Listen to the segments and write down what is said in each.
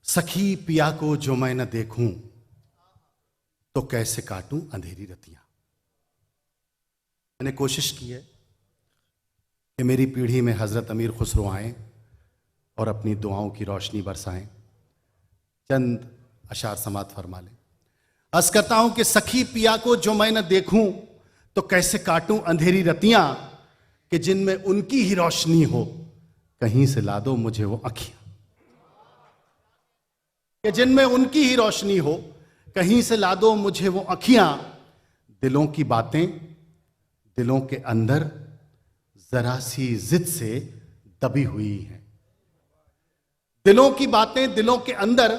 सखी पिया को जो मैं न देखूं तो कैसे काटूं अंधेरी रतियां। मैंने कोशिश की है कि मेरी पीढ़ी में हजरत अमीर खुसरो आए और अपनी दुआओं की रोशनी बरसाएं, चंद अशार समात फरमा लें। अर्ज करता हूं कि सखी पिया को जो मैं न देखूं तो कैसे काटूं अंधेरी रतियां, कि जिनमें उनकी ही रोशनी हो कहीं से ला दो मुझे वो अखियां। कि जिनमें उनकी ही रोशनी हो कहीं से ला दो मुझे वो अखियां। दिलों की बातें दिलों के अंदर जरा सी जिद से दबी हुई हैं। दिलों की बातें दिलों के अंदर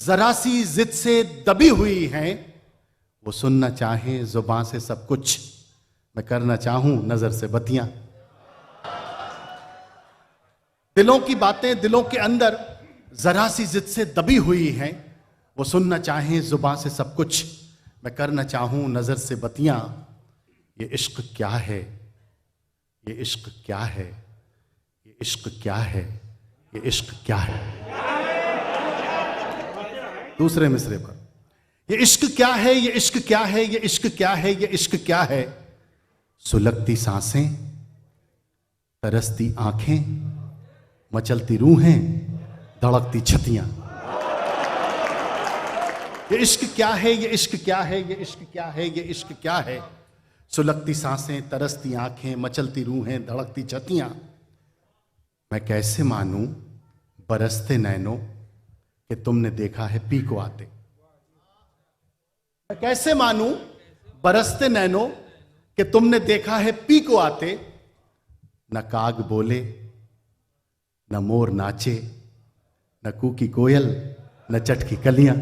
जरा सी जिद से दबी हुई हैं। वो सुनना चाहें जुबान से सब कुछ, मैं करना चाहूं नजर से बतियां। दिलों की बातें दिलों के अंदर जरा सी जिद से दबी हुई हैं। वो सुनना चाहें जुबान से सब कुछ, मैं करना चाहूं नजर से बतियां। ये इश्क क्या है, ये इश्क क्या है, ये इश्क क्या है, ये इश्क क्या है। दूसरे मिसरे पर ये इश्क क्या है, ये इश्क क्या है, ये इश्क क्या है, ये इश्क क्या है। सुलगती सांसें तरसती आंखें, मचलती रूहें धड़कती छतियां। ये इश्क क्या है, ये इश्क क्या है, ये इश्क क्या है, ये इश्क क्या है। सुलगती सांसें तरसती आंखें, मचलती रूहें धड़कती छतियां। मैं कैसे मानूं बरसते नैनों कि तुमने देखा है पी को आते। मैं कैसे मानूं बरसते नैनों कि तुमने देखा है पी को आते। न काग बोले न मोर नाचे, न कूकी कोयल न चटकी कलियां।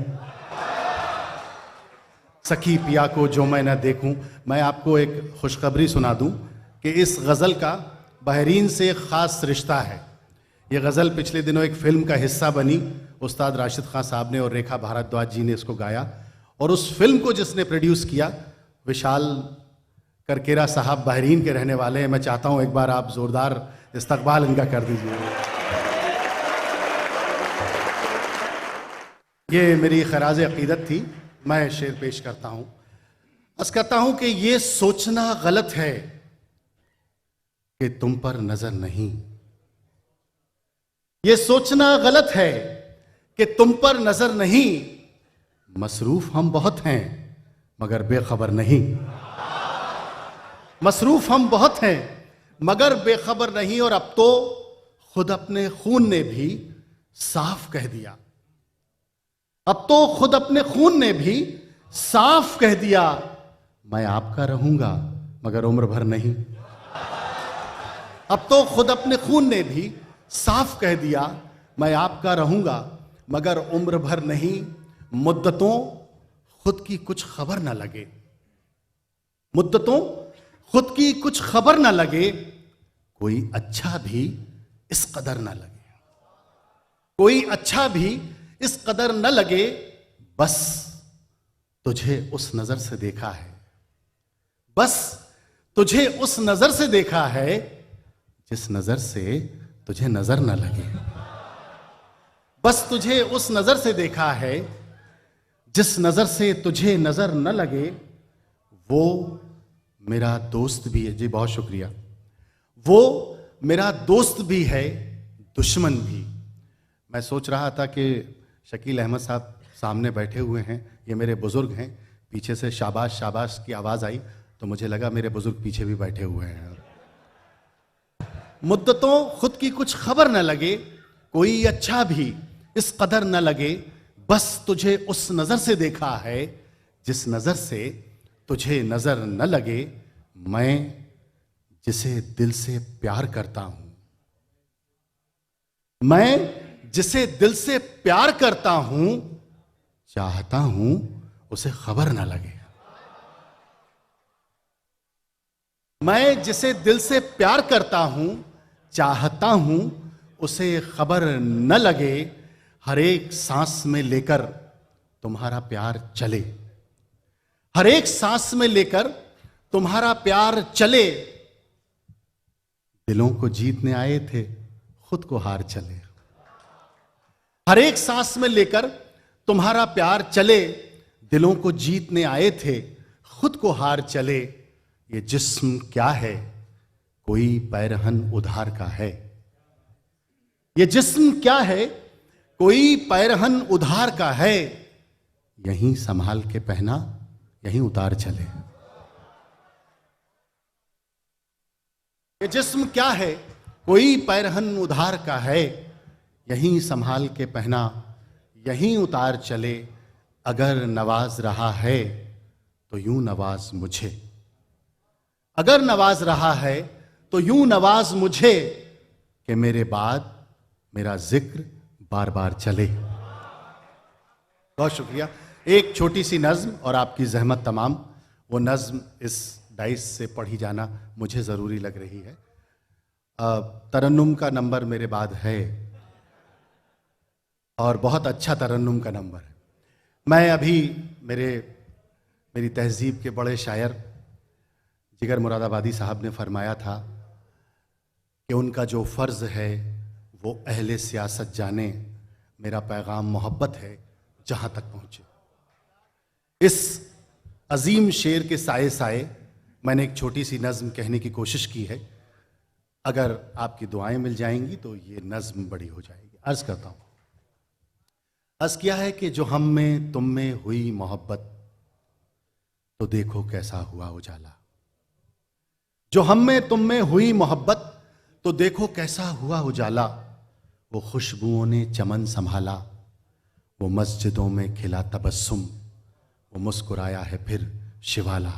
सखी पिया को जो मैं न देखूं। मैं आपको एक खुशखबरी सुना दूं कि इस गज़ल का बहरीन से एक ख़ास रिश्ता है। ये गज़ल पिछले दिनों एक फिल्म का हिस्सा बनी। उस्ताद राशिद खान साहब ने और रेखा भारद्वाज जी ने इसको गाया, और उस फिल्म को जिसने प्रोड्यूस किया विशाल करकेरा साहब बहरीन के रहने वाले हैं। मैं चाहता हूं एक बार आप जोरदार इस्तकबाल इनका कर दीजिए। ये मेरी खराज अकीदत थी। मैं शेर पेश करता हूं। अर्ज करता हूं कि ये सोचना गलत है कि तुम पर नजर नहीं। ये सोचना गलत है कि तुम पर नजर नहीं। मसरूफ हम बहुत हैं मगर बेखबर नहीं। मसरूफ हम बहुत हैं मगर बेखबर नहीं। और अब तो खुद अपने खून ने भी साफ कह दिया। अब तो खुद अपने खून ने भी साफ कह दिया, मैं आपका रहूंगा मगर उम्र भर नहीं। अब तो खुद अपने खून ने भी साफ कह दिया, मैं आपका रहूंगा मगर उम्र भर नहीं। मुद्दतों खुद की कुछ खबर ना लगे, मुद्दतों खुद की कुछ खबर ना लगे। कोई अच्छा भी इस कदर ना लगे, कोई अच्छा भी इस कदर न लगे। बस तुझे उस नजर से देखा है, बस तुझे उस नजर से देखा है जिस नजर से तुझे नजर न लगे। बस तुझे उस नजर से देखा है जिस नजर से तुझे नजर न लगे। वो मेरा दोस्त भी है। जी बहुत शुक्रिया। वो मेरा दोस्त भी है दुश्मन भी। मैं सोच रहा था कि शकील अहमद साहब सामने बैठे हुए हैं, ये मेरे बुजुर्ग हैं। पीछे से शाबाश शाबाश की आवाज़ आई तो मुझे लगा मेरे बुजुर्ग पीछे भी बैठे हुए हैं। मुद्दतों खुद की कुछ खबर न लगे, कोई अच्छा भी इस कदर न लगे। बस तुझे उस नज़र से देखा है जिस नज़र से तुझे नज़र न लगे। मैं जिसे दिल से प्यार करता हूं, मैं जिसे दिल से प्यार करता हूं, चाहता हूं उसे खबर ना लगे। मैं जिसे दिल से प्यार करता हूं, चाहता हूं उसे खबर न लगे। हर एक सांस में लेकर तुम्हारा प्यार चले, हर एक सांस में लेकर तुम्हारा प्यार चले। दिलों को जीतने आए थे खुद को हार चले। हर एक सांस में लेकर तुम्हारा प्यार चले, दिलों को जीतने आए थे, खुद को हार चले। ये जिस्म क्या है, कोई पैरहन उधार का है। ये जिस्म क्या है, कोई पैरहन उधार का है। यहीं संभाल के पहना, यहीं उतार चले। ये जिस्म क्या है, कोई पैरहन उधार का है। यहीं संभाल के पहना, यहीं उतार चले। अगर नवाज रहा है तो यूं नवाज मुझे, अगर नवाज रहा है तो यूं नवाज मुझे, कि मेरे बाद मेरा जिक्र बार बार चले। बहुत शुक्रिया। एक छोटी सी नज्म और आपकी जहमत तमाम। वो नज्म इस डाइस से पढ़ी जाना मुझे ज़रूरी लग रही है। तरन्नुम का नंबर मेरे बाद है और बहुत अच्छा तरन्नुम का नंबर है। मैं अभी मेरी तहजीब के बड़े शायर जिगर मुरादाबादी साहब ने फरमाया था कि उनका जो फ़र्ज़ है वो अहले सियासत जाने, मेरा पैगाम मोहब्बत है जहाँ तक पहुँचे। इस अजीम शेर के साए साए मैंने एक छोटी सी नज़्म कहने की कोशिश की है। अगर आपकी दुआएं मिल जाएंगी तो ये नज़्म बड़ी हो जाएगी। अर्ज़ करता हूँ। अर्ज़ किया है कि जो हम में तुम में हुई मोहब्बत, तो देखो कैसा हुआ उजाला। जो हम में तुम में हुई मोहब्बत, तो देखो कैसा हुआ उजाला। वो खुशबुओं ने चमन संभाला, वो मस्जिदों में खिला तबस्सुम, वो मुस्कुराया है फिर शिवाला।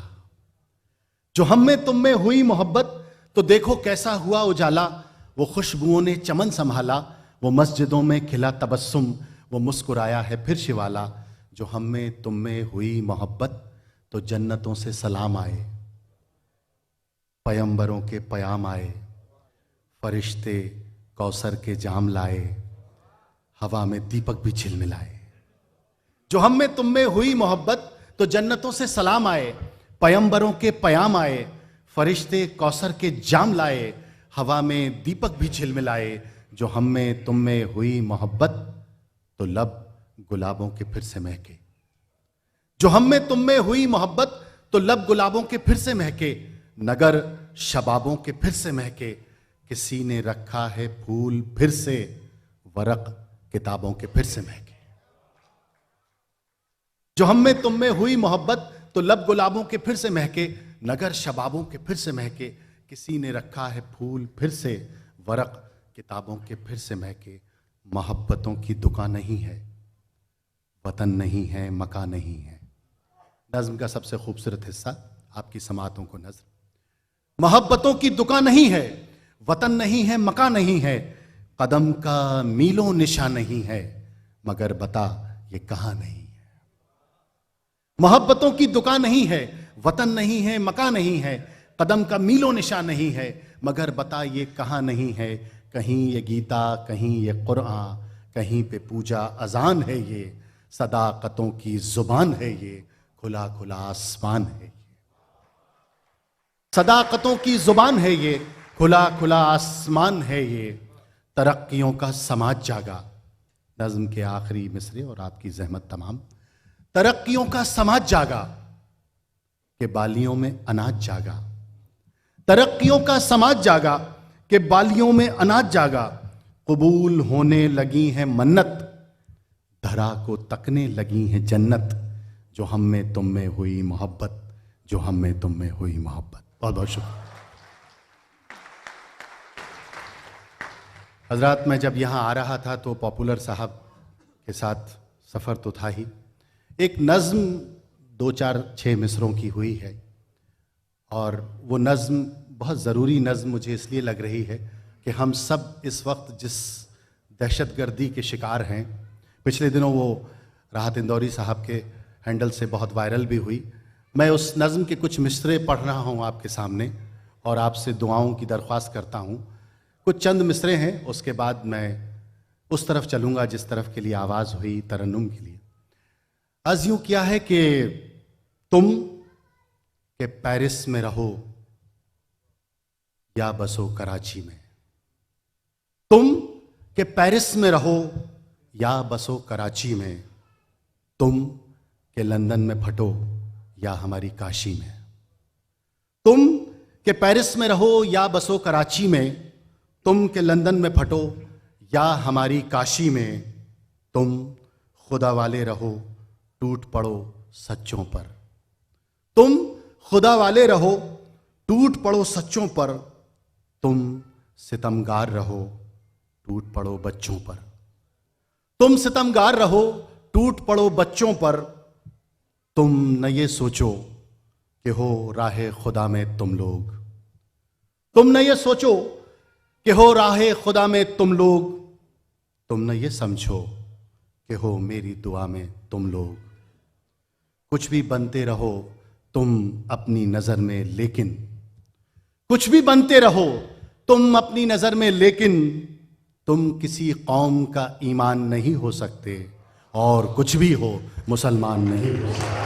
जो हम में तुम में हुई मोहब्बत, तो देखो कैसा हुआ उजाला। वो खुशबुओं ने चमन संभाला, वो मस्जिदों में खिला तबस्सुम, वो मुस्कुराया है फिर शिवाला। जो हम में तुम में हुई मोहब्बत, तो जन्नतों से सलाम आए, पैगंबरों के पयाम आए, फरिश्ते कौसर के जाम लाए, हवा में दीपक भी झिलमिलाए। जो हम में तुम में हुई मोहब्बत, तो जन्नतों से सलाम आए, पैगंबरों के पयाम आए, फरिश्ते कौसर के जाम लाए, हवा में दीपक भी झिलमिलाए। जो हम में तुम में हुई मोहब्बत, तो लब गुलाबों के फिर से महके। जो हम में तुम में हुई मोहब्बत, तो लब गुलाबों के फिर से महके, नगर शबाबों के फिर से महके। किसी ने रखा है फूल फिर से, वरक किताबों के फिर से महके। जो हम में तुम में हुई मोहब्बत, तो लब गुलाबों के फिर से महके, नगर शबाबों के फिर से महके। किसी ने रखा है फूल फिर से, वरक किताबों के फिर से महके। मोहब्बतों की दुकान नहीं है, वतन नहीं है, मकान नहीं है। नज़्म का सबसे खूबसूरत हिस्सा आपकी समातों को नज़र। मोहब्बतों की दुकान नहीं है, वतन नहीं है, मकान नहीं है, कदम का मीलों निशा नहीं है, मगर बता ये कहां नहीं है। मोहब्बतों की दुकान नहीं है, वतन नहीं है, मकान नहीं है, कदम का मीलों निशा नहीं है, मगर बता ये कहां नहीं है। कहीं ये गीता, कहीं ये कुरान, कहीं पे पूजा अजान है ये, सदाकतों की जुबान है ये, खुला खुला आसमान है ये। सदाकतों की जुबान है ये, खुला खुला आसमान है ये, तरक्कियों का समाज जागा। नज़्म के आखिरी मिसरे और आपकी जहमत तमाम। तरक्कियों का समाज जागा, के बालियों में अनाज जागा। तरक्कियों का समाज जागा, के बालियों में अनाज जागा। कबूल होने लगी है मन्नत, धरा को तकने लगी है जन्नत। जो हम में तुम में हुई मोहब्बत, जो हम में तुम में हुई मोहब्बत। बहुत बहुत शुक्रिया हजरात। मैं जब यहाँ आ रहा था तो पॉपुलर साहब के साथ सफ़र तो था ही। एक नज़्म 2-4-6 मिसरों की हुई है और वो नज़्म बहुत ज़रूरी नज़्म मुझे इसलिए लग रही है कि हम सब इस वक्त जिस दहशतगर्दी के शिकार हैं, पिछले दिनों वो राहत इंदौरी साहब के हैंडल से बहुत वायरल भी हुई। मैं उस नज़्म के कुछ मिसरे पढ़ रहा हूँ आपके सामने और आपसे दुआओं की दरख्वास्त करता हूँ। कुछ चंद मिसरे हैं, उसके बाद मैं उस तरफ चलूँगा जिस तरफ के लिए आवाज़ हुई तरन्नुम के लिए। अर्ज़ यूँ किया है कि तुम के पेरिस में रहो या बसो कराची में, तुम के पेरिस में रहो या बसो कराची में, तुम के लंदन में फटो या हमारी काशी में। तुम के पेरिस में रहो या बसो कराची में, तुम के लंदन में फटो या हमारी काशी में। तुम खुदा वाले रहो, टूट पड़ो सच्चों पर। तुम खुदा वाले रहो, टूट पड़ो सच्चों पर। तुम सितमगार रहो, टूट पड़ो बच्चों पर। तुम सितमगार रहो, टूट पड़ो बच्चों पर। तुम न ये सोचो कि हो राहे खुदा में तुम लोग। तुम न ये सोचो कि हो राहे खुदा में तुम लोग। तुम न ये समझो कि हो मेरी दुआ में तुम लोग। कुछ भी बनते रहो तुम अपनी नजर में, लेकिन कुछ भी बनते रहो तुम अपनी नजर में, लेकिन तुम किसी कौम का ईमान नहीं हो सकते और कुछ भी हो मुसलमान नहीं हो सकते।